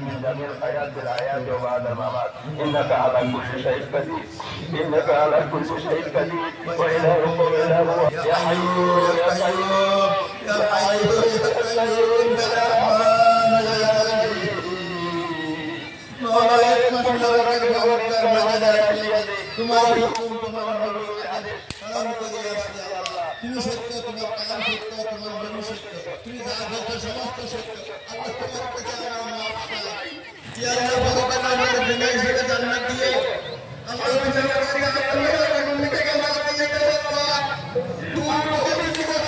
من جميع الخيرات في الحياة وبعد الممات إنك على كل شيء قدير إنك على كل شيء قدير وإلهكم إله هو يا حي يا قيوم يا حي يا قيوم يا رحمن يا رحيم مولاي كل ورد ورد مدد اليد तुम्हारी हुकुम तुम्हारा आदेश हम को दिया अल्लाह তুমি সত্য তোমার কালাম সত্য তোমার জন্য সত্য তুমি যা বলছো সমস্ত সত্য আল্লাহ তোমার কাছে আমরা মাফ চাই ইয়া আল্লাহ বরকত আমাদের দুনিয়া হিসেবে জান্নাত দিও আল্লাহ তুমি আমাদের আল্লাহ মিটে কে মাফ দিয়ে দাও আল্লাহ তুমি আমাদের জীবন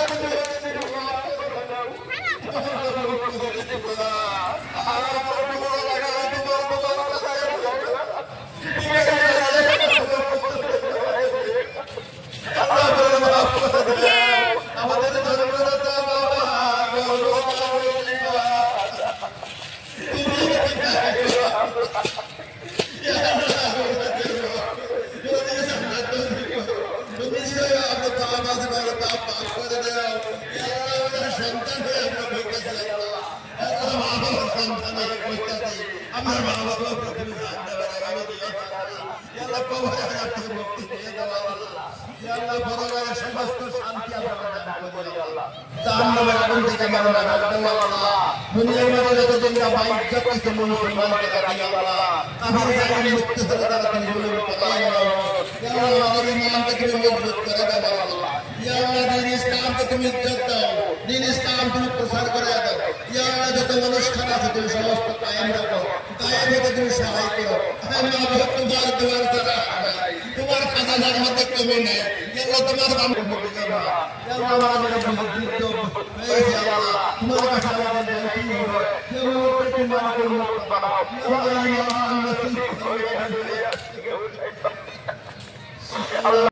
दुनिया में तो दिन का भाई जब तक मुसलमान के रखिए अल्लाह अभी जान मुक्त सरदार तंजुल पकाए या अल्लाह हमारे ईमान को तुम मजबूत करेगा अल्लाह या अल्लाह दीन इस्लाम को तुम इज्जत दो दीन इस्लाम तुम प्रसार करे दो या अल्लाह जो तुम अनुष्ठान से तुम समस्त कायम रखो कायम है तुम सहाय करो हमें मां तुम्हारे द्वार करा तुम्हारे खाना जाने में तक कमी नहीं या अल्लाह तुम्हारे काम को करेगा या अल्लाह हमारे मस्जिद दो या अल्लाह तुम्हारे खाना Allah